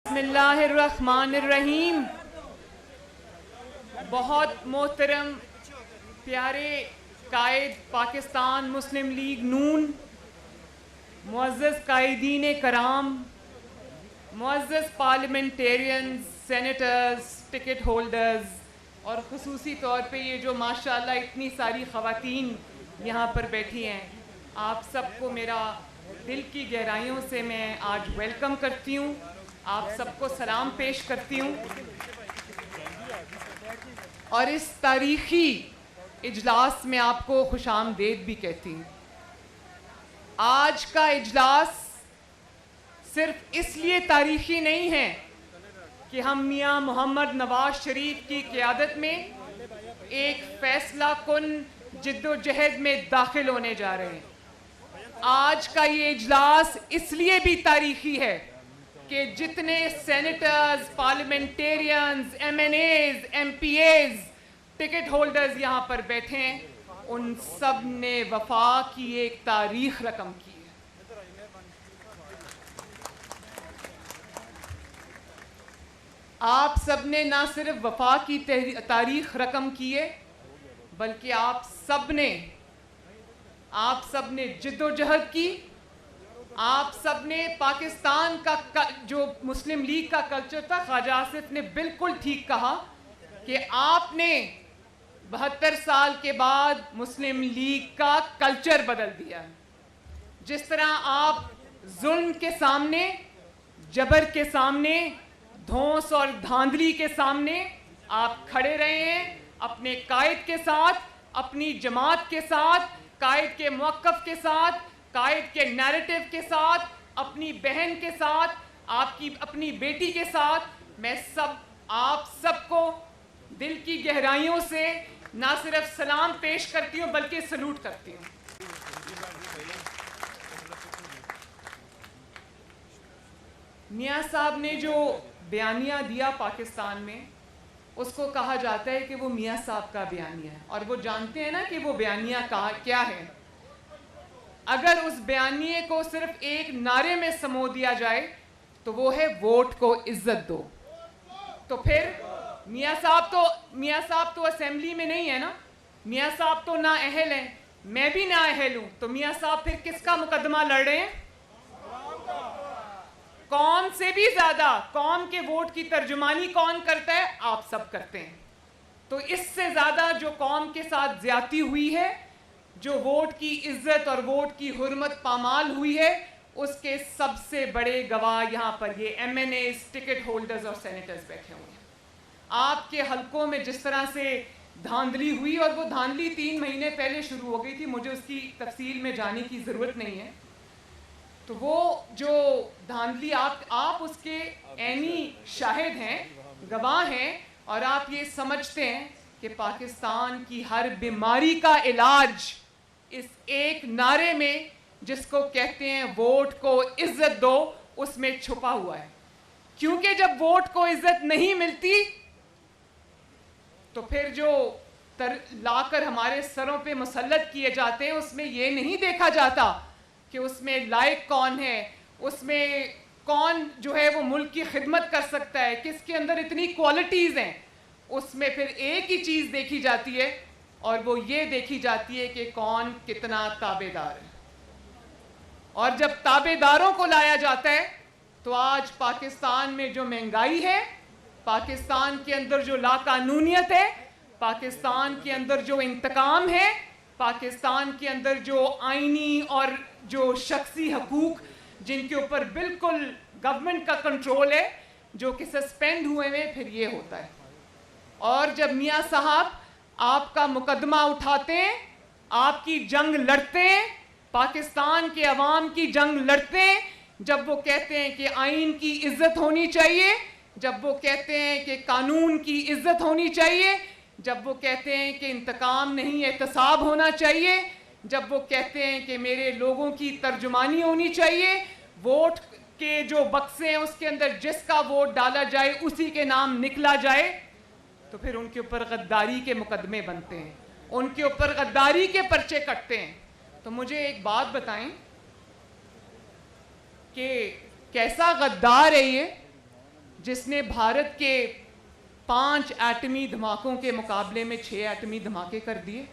बिस्मिल्लाहिर्रहमानिर्रहीम। बहुत मोहतरम प्यारे कायद पाकिस्तान मुस्लिम लीग नून, मुअज़्ज़ज़ कायदीन कराम, मुअज़्ज़ज़ पार्लियामेंटेरियंस, सेनेटर्स, टिकट होल्डर्स और ख़ुसूसी तौर पे ये जो माशाअल्लाह इतनी सारी ख़वातीन यहाँ पर बैठी हैं, आप सबको मेरा दिल की गहराइयों से मैं आज वेलकम करती हूँ। आप सबको सलाम पेश करती हूँ और इस तारीख़ी इजलास में आपको खुशामदीद भी कहती हूँ। आज का इजलास सिर्फ इसलिए तारीख़ी नहीं है कि हम मियाँ मोहम्मद नवाज शरीफ की क़यादत में एक फ़ैसला कुन जिद्दोजहद में दाखिल होने जा रहे हैं। आज का ये इजलास इसलिए भी तारीख़ी है कि जितने senators, parliamentarians, MNAs, MPAs, ticket holders यहाँ पर बैठे हैं, उन सब ने वफा की एक तारीख रकम की है। आप सब ने ना सिर्फ वफा की तारीख रकम की है, बल्कि आप सब ने जिद्दोजहद की। आप सब ने पाकिस्तान का जो मुस्लिम लीग का कल्चर था, ख्वाजा आसिफ ने बिल्कुल ठीक कहा कि आपने 72 साल के बाद मुस्लिम लीग का कल्चर बदल दिया। जिस तरह आप जुल्म के सामने, जबर के सामने, धौंस और धांधली के सामने आप खड़े रहे हैं, अपने कायद के साथ, अपनी जमात के साथ, कायद के मौक़िफ़ के साथ, कायद के नैरेटिव के साथ, अपनी बहन के साथ, आपकी अपनी बेटी के साथ, मैं आप सबको दिल की गहराइयों से ना सिर्फ सलाम पेश करती हूँ बल्कि सलूट करती हूँ। मियाँ साहब ने जो बयानिया दिया पाकिस्तान में, उसको कहा जाता है कि वो मियाँ साहब का बयानिया है, और वो जानते हैं ना कि वो बयानिया क्या है। अगर उस बयानिए को सिर्फ एक नारे में समो दिया जाए तो वो है वोट को इज्जत दो। तो फिर मियाँ साहब तो असेंबली में नहीं है ना, मियाँ साहब तो ना अहल हैं, मैं भी ना अहल हूँ, तो मियाँ साहब फिर किसका मुकदमा लड़ रहे हैं? कौम से भी ज्यादा कौम के वोट की तर्जुमानी कौन करता है? आप सब करते हैं। तो इससे ज्यादा जो कौम के साथ ज्यादती हुई है, जो वोट की इज्जत और वोट की हुर्मत पामाल हुई है, उसके सबसे बड़े गवाह यहाँ पर ये MNAs, टिकट होल्डर्स और सेनेटर्स बैठे हुए हैं। आपके हलकों में जिस तरह से धांधली हुई, और वो धांधली 3 महीने पहले शुरू हो गई थी, मुझे उसकी तफसील में जाने की ज़रूरत नहीं है। तो वो जो धांधली आप उसके ऐनी शाहिद हैं, गवाह हैं, और आप ये समझते हैं कि पाकिस्तान की हर बीमारी का इलाज इस एक नारे में, जिसको कहते हैं वोट को इज्जत दो, उसमें छुपा हुआ है। क्योंकि जब वोट को इज्जत नहीं मिलती तो फिर जो लाकर हमारे सरों पे मुसल्लत किए जाते हैं, उसमें ये नहीं देखा जाता कि उसमें लायक कौन है, उसमें कौन जो है वो मुल्क की खिदमत कर सकता है, किसके अंदर इतनी क्वालिटीज़ हैं। उसमें फिर एक ही चीज़ देखी जाती है, और वो ये देखी जाती है कि कौन कितना ताबेदार है। और जब ताबेदारों को लाया जाता है तो आज पाकिस्तान में जो महंगाई है, पाकिस्तान के अंदर जो लाकानूनियत है, पाकिस्तान के अंदर जो इंतकाम है, पाकिस्तान के अंदर जो आईनी और जो शख्सी हकूक जिनके ऊपर बिल्कुल गवर्नमेंट का कंट्रोल है, जो कि सस्पेंड हुए हैं, फिर ये होता है। और जब मियाँ साहब आपका मुकदमा उठाते हैं, आपकी जंग लड़ते हैं, पाकिस्तान के अवाम की जंग लड़ते हैं, जब वो कहते हैं कि आइन की इज्जत होनी चाहिए, जब वो कहते हैं कि कानून की इज्जत होनी चाहिए, जब वो कहते हैं कि इंतकाम नहीं एहतसाब होना चाहिए, जब वो कहते हैं कि मेरे लोगों की तर्जुमानी होनी चाहिए, वोट के जो बक्से हैं उसके अंदर जिसका वोट डाला जाए उसी के नाम निकला जाए, तो फिर उनके ऊपर गद्दारी के मुकदमे बनते हैं, उनके ऊपर गद्दारी के पर्चे कटते हैं। तो मुझे एक बात बताएं कि कैसा गद्दार है ये जिसने भारत के 5 एटमी धमाकों के मुकाबले में 6 एटमी धमाके कर दिए।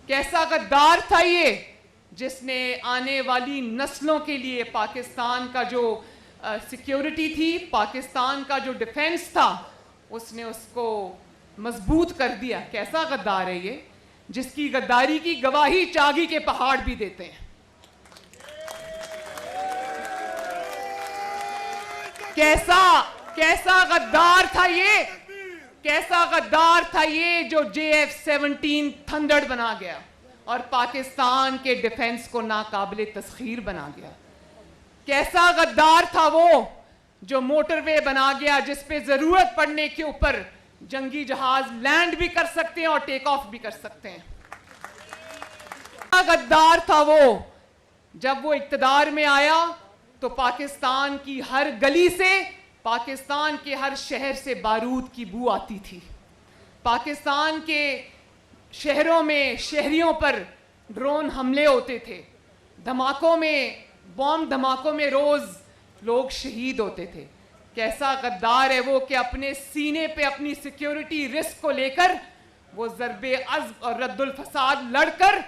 कैसा गद्दार था ये, जिसने आने वाली नस्लों के लिए पाकिस्तान का जो सिक्योरिटी थी, पाकिस्तान का जो डिफेंस था, उसने उसको मजबूत कर दिया। कैसा गद्दार है ये, जिसकी गद्दारी की गवाही चागी के पहाड़ भी देते हैं। कैसा गद्दार था ये, कैसा गद्दार था ये जो JF-17 थंडर बना गया और पाकिस्तान के डिफेंस को नाकाबिले तस्खीर बना गया। कैसा गद्दार था वो जो मोटरवे बना गया, जिस पे जरूरत पड़ने के ऊपर जंगी जहाज लैंड भी कर सकते हैं और टेक ऑफ भी कर सकते हैं। कैसा गद्दार था वो जब वो इक्तदार में आया तो पाकिस्तान की हर गली से, पाकिस्तान के हर शहर से बारूद की बू आती थी। पाकिस्तान के शहरों में शहरियों पर ड्रोन हमले होते थे, धमाकों में, बॉम्ब धमाकों में रोज लोग शहीद होते थे। कैसा गद्दार है वो कि अपने सीने पे अपनी सिक्योरिटी रिस्क को लेकर वो ज़रबे अज़्ब और रद्दुल फसाद लड़कर,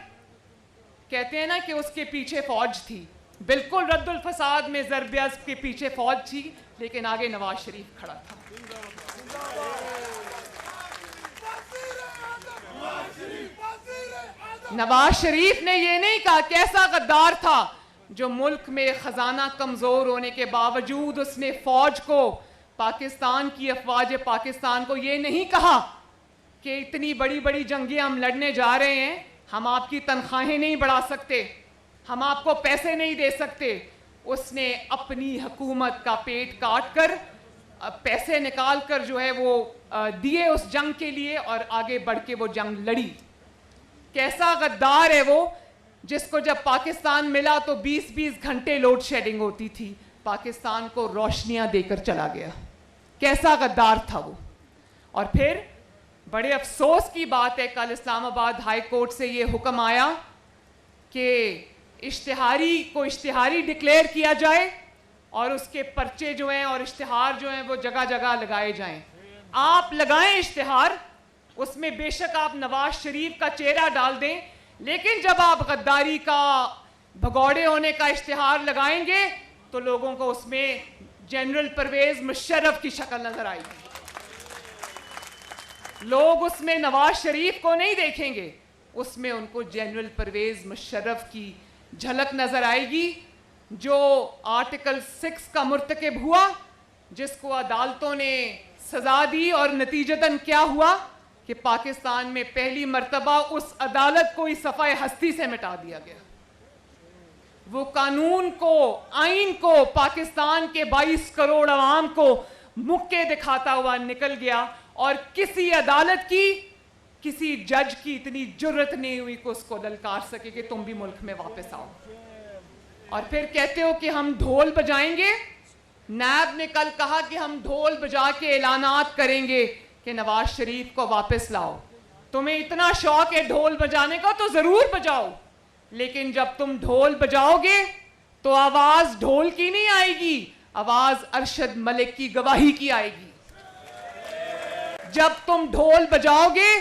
कहते हैं ना कि उसके पीछे फौज थी, बिल्कुल रद्दुल फसाद में ज़रबे अज़्ब के पीछे फौज थी, लेकिन आगे नवाज शरीफ खड़ा था। नवाज शरीफ ने ये नहीं कहा। कैसा गद्दार था जो मुल्क में खजाना कमजोर होने के बावजूद उसने फौज को, पाकिस्तान की अफवाज पाकिस्तान को ये नहीं कहा कि इतनी बड़ी बड़ी जंगें हम लड़ने जा रहे हैं, हम आपकी तनख्वाहें नहीं बढ़ा सकते, हम आपको पैसे नहीं दे सकते। उसने अपनी हुकूमत का पेट काट कर पैसे निकाल कर जो है वो दिए उस जंग के लिए और आगे बढ़ के वो जंग लड़ी। कैसा गद्दार है वो जिसको जब पाकिस्तान मिला तो 20-20 घंटे लोड शेडिंग होती थी, पाकिस्तान को रोशनियां देकर चला गया। कैसा गद्दार था वो। और फिर बड़े अफसोस की बात है, कल इस्लामाबाद हाई कोर्ट से ये हुक्म आया कि इश्तिहारी डिक्लेयर किया जाए और उसके पर्चे जो हैं और इश्तिहार जो हैं वो जगह जगह लगाए जाएं। आप लगाएं इश्तिहार, उसमें बेशक आप नवाज शरीफ का चेहरा डाल दें, लेकिन जब आप गद्दारी का, भगौड़े होने का इश्तिहार लगाएंगे तो लोगों को उसमें जनरल परवेज मुशर्रफ की शक्ल नजर आएगी। लोग उसमें नवाज शरीफ को नहीं देखेंगे, उसमें उनको जनरल परवेज मुशर्रफ की झलक नजर आएगी, जो आर्टिकल 6 का मुर्तकिब हुआ, जिसको अदालतों ने सजा दी और नतीजतन क्या हुआ कि पाकिस्तान में पहली मर्तबा उस अदालत को इस सफ़ाए हस्ती से मिटा दिया गया। वो कानून को, आइन को, पाकिस्तान के 22 करोड़ अवाम को मुक्के दिखाता हुआ निकल गया और किसी अदालत की, किसी जज की इतनी जुर्रत नहीं हुई कि उसको ललकार सके कि तुम भी मुल्क में वापस आओ। और फिर कहते हो कि हम ढोल बजाएंगे। नैब ने कल कहा कि हम ढोल बजा के ऐलानात करेंगे कि नवाज शरीफ को वापस लाओ। तुम्हें इतना शौक है ढोल बजाने का तो जरूर बजाओ, लेकिन जब तुम ढोल बजाओगे तो आवाज ढोल की नहीं आएगी, आवाज अरशद मलिक की गवाही की आएगी। जब तुम ढोल बजाओगे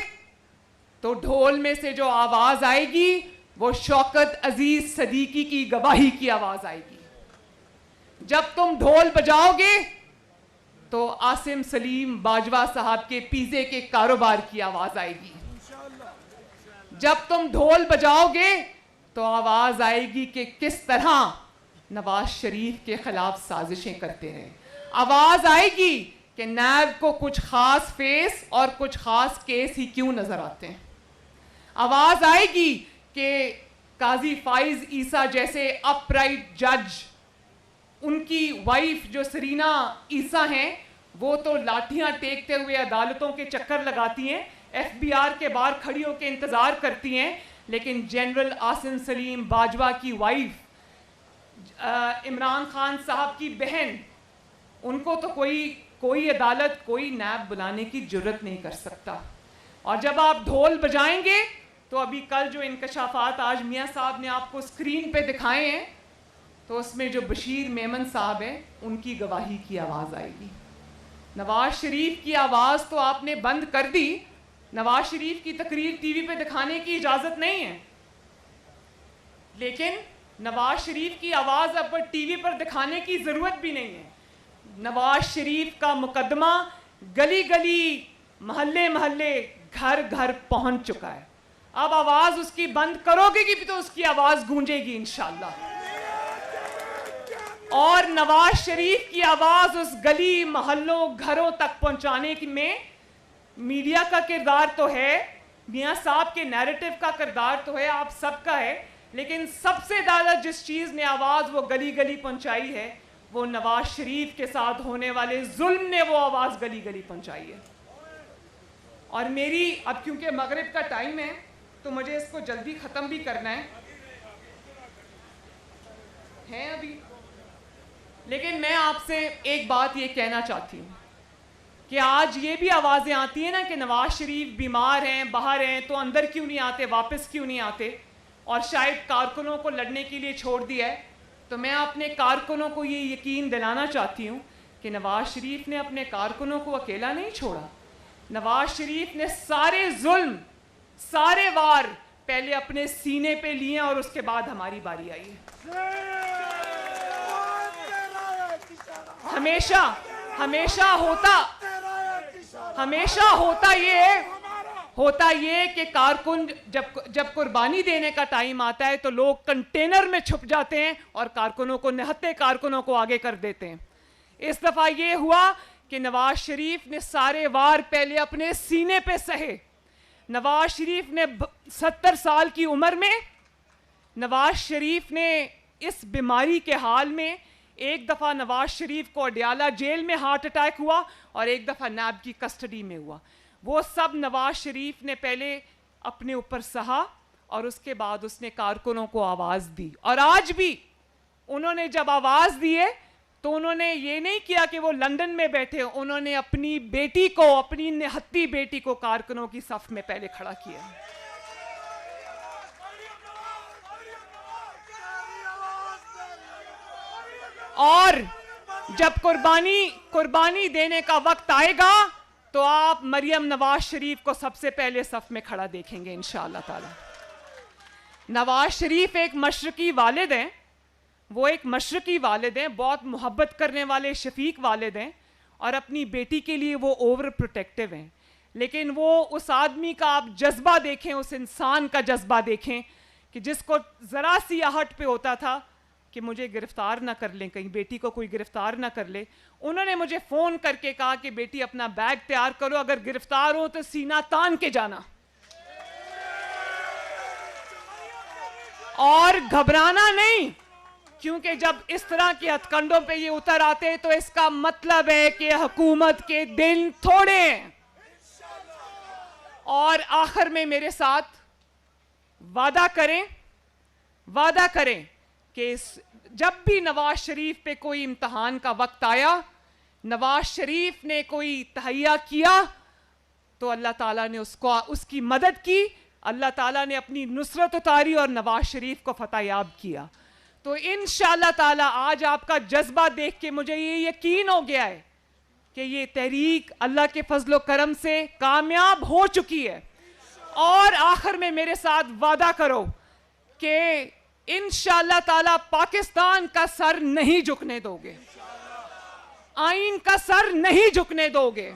तो ढोल में से जो आवाज आएगी वो शौकत अजीज सदीकी की गवाही की आवाज आएगी। जब तुम ढोल बजाओगे तो आसिम सलीम बाजवा साहब के पिज़्ज़े के कारोबार की आवाज आएगी। जब तुम ढोल बजाओगे तो आवाज आएगी कि किस तरह नवाज शरीफ के खिलाफ साजिशें करते रहे। आवाज आएगी कि नैब को कुछ खास फेस और कुछ खास केस ही क्यों नजर आते हैं। आवाज आएगी कि काजी फाइज ईसा जैसे अपराइट जज, उनकी वाइफ जो सरीना ईसा हैं, वो तो लाठियां टेकते हुए अदालतों के चक्कर लगाती हैं, FBI के बाहर खड़ी होकर इंतजार करती हैं, लेकिन जनरल आसिम सलीम बाजवा की वाइफ, इमरान खान साहब की बहन, उनको तो कोई अदालत, कोई नैब बुलाने की जुर्रत नहीं कर सकता। और जब आप ढोल बजाएंगे तो अभी कल जो इंकशाफात आज मियाँ साहब ने आपको स्क्रीन पे दिखाए हैं, तो उसमें जो बशीर मेमन साहब हैं उनकी गवाही की आवाज़ आएगी। नवाज शरीफ की आवाज़ तो आपने बंद कर दी, नवाज शरीफ की तकरीर टीवी पे दिखाने की इजाज़त नहीं है, लेकिन नवाज शरीफ की आवाज़ अब टीवी पर दिखाने की ज़रूरत भी नहीं है। नवाज शरीफ का मुकदमा गली गली, मोहल्ले मोहल्ले, घर घर पहुंच चुका है। अब आवाज़ उसकी बंद करोगे कि तो उसकी आवाज़ गूंजेगी इंशाअल्लाह। और नवाज शरीफ की आवाज़ उस गली मोहल्लों घरों तक पहुंचाने में मीडिया का किरदार तो है, मियां साहब के नैरेटिव का किरदार तो है, आप सबका है, लेकिन सबसे ज़्यादा जिस चीज़ ने आवाज़ वो गली गली पहुंचाई है, वो नवाज शरीफ के साथ होने वाले जुल्म ने वो आवाज़ गली गली पहुंचाई है। और मेरी अब क्योंकि मगरिब का टाइम है तो मुझे इसको जल्दी ख़त्म भी करना है अभी, लेकिन मैं आपसे एक बात ये कहना चाहती हूँ कि आज ये भी आवाज़ें आती हैं ना कि नवाज शरीफ बीमार हैं, बाहर हैं, तो अंदर क्यों नहीं आते, वापस क्यों नहीं आते, और शायद कारकुनों को लड़ने के लिए छोड़ दिया है। तो मैं अपने कारकुनों को ये यकीन दिलाना चाहती हूँ कि नवाज शरीफ ने अपने कारकुनों को अकेला नहीं छोड़ा। नवाज शरीफ ने सारे जुल्म, सारे वार पहले अपने सीने पे लिए और उसके बाद हमारी बारी आई है। हमेशा हमेशा होता ये कि कारकुन जब कुर्बानी देने का टाइम आता है तो लोग कंटेनर में छुप जाते हैं और कारकुनों को, निहत्ते कारकुनों को आगे कर देते हैं। इस दफ़ा ये हुआ कि नवाज शरीफ ने सारे वार पहले अपने सीने पे सहे। नवाज शरीफ ने 70 साल की उम्र में, नवाज शरीफ ने इस बीमारी के हाल में, एक दफ़ा नवाज शरीफ को अडयाला जेल में हार्ट अटैक हुआ और एक दफ़ा नैब की कस्टडी में हुआ। वो सब नवाज शरीफ ने पहले अपने ऊपर सहा और उसके बाद उसने कारकुनों को आवाज़ दी। और आज भी उन्होंने जब आवाज़ दी है तो उन्होंने ये नहीं किया कि वो लंदन में बैठे, उन्होंने अपनी बेटी को, अपनी निहत्ती बेटी को कारकुनों की सफ में पहले खड़ा किया। और जब कुर्बानी देने का वक्त आएगा तो आप मरियम नवाज शरीफ को सबसे पहले सफ में खड़ा देखेंगे इंशाअल्लाह ताला। नवाज शरीफ एक मशरकी वालिद हैं, वो एक मशरकी वालिद हैं, बहुत मोहब्बत करने वाले शफीक वालिद हैं और अपनी बेटी के लिए वो ओवर प्रोटेक्टिव हैं। लेकिन वो उस आदमी का आप जज्बा देखें, उस इंसान का जज्बा देखें कि जिसको ज़रा सी आहट पे होता था कि मुझे गिरफ्तार ना कर लें, कहीं बेटी को कोई गिरफ्तार ना कर ले। उन्होंने मुझे फ़ोन करके कहा कि बेटी अपना बैग तैयार करो, अगर गिरफ्तार हो तो सीना तान के जाना और घबराना नहीं, क्योंकि जब इस तरह के हथकंडों पे ये उतर आते हैं तो इसका मतलब है कि हुकूमत के दिन थोड़े हैं। और आखिर में मेरे साथ वादा करें कि जब भी नवाज शरीफ पे कोई इम्तहान का वक्त आया, नवाज शरीफ ने कोई तहैया किया तो अल्लाह ताला ने उसकी मदद की, अल्लाह ताला ने अपनी नुसरत उतारी और नवाज शरीफ को फतहयाब किया। तो इंशाअल्लाह ताला आज आपका जज्बा देख के मुझे ये यकीन हो गया है कि ये तहरीक अल्लाह के फजलो करम से कामयाब हो चुकी है। और आखिर में मेरे साथ वादा करो कि इंशाअल्लाह ताला पाकिस्तान का सर नहीं झुकने दोगे, आईन का सर नहीं झुकने दोगे,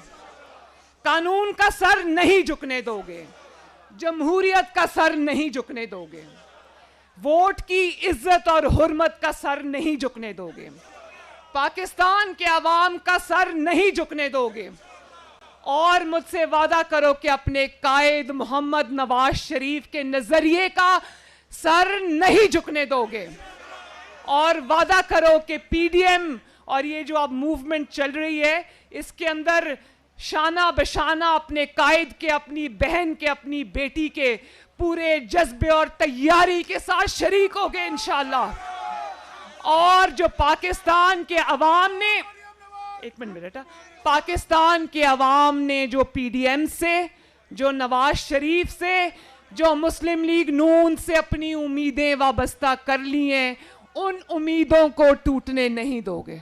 कानून का सर नहीं झुकने दोगे, जमहूरियत का सर नहीं झुकने दोगे, वोट की इज्जत और हुर्मत का सर नहीं झुकने दोगे, पाकिस्तान के अवाम का सर नहीं झुकने दोगे। और मुझसे वादा करो कि अपने कायद मोहम्मद नवाज शरीफ के नजरिए का सर नहीं झुकने दोगे। और वादा करो कि पीडीएम और ये जो अब मूवमेंट चल रही है इसके अंदर शाना बशाना अपने कायद के, अपनी बहन के, अपनी बेटी के पूरे जज्बे और तैयारी के साथ शरीक होगे इंशाअल्लाह। और जो पाकिस्तान के अवाम ने, एक मिनट बेटा, पाकिस्तान के अवाम ने जो पीडीएम से, जो नवाज शरीफ से, जो मुस्लिम लीग नून से अपनी उम्मीदें वाबस्ता कर ली हैं, उन उम्मीदों को टूटने नहीं दोगे।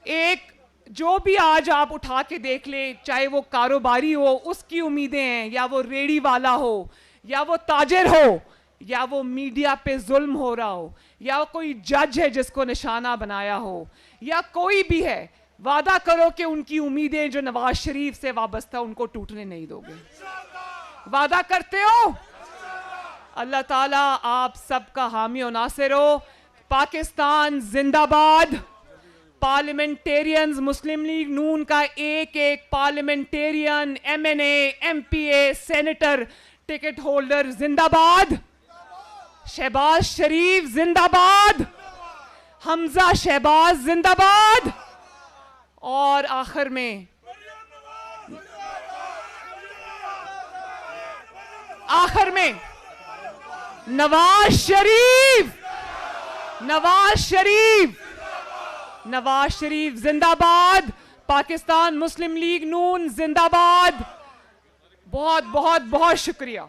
एक जो भी आज आप उठा के देख ले, चाहे वो कारोबारी हो उसकी उम्मीदें हैं, या वो रेडी वाला हो, या वो ताजिर हो, या वो मीडिया पे जुल्म हो रहा हो, या कोई जज है जिसको निशाना बनाया हो, या कोई भी है, वादा करो कि उनकी उम्मीदें जो नवाज शरीफ से वाबस्ता उनको टूटने नहीं दोगे। वादा करते हो? अल्लाह ताला आप सबका हामी और नासिर हो। पाकिस्तान जिंदाबाद। पार्लियामेंटेरियंस, मुस्लिम लीग नून का एक एक parliamentarian, MNA, MPA, senator, ticket holder जिंदाबाद। शहबाज शरीफ जिंदाबाद। हमजा शहबाज जिंदाबाद। और आखिर में नवाज शरीफ, नवाज शरीफ, नवाज शरीफ जिंदाबाद। पाकिस्तान मुस्लिम लीग नून जिंदाबाद। बहुत बहुत बहुत शुक्रिया।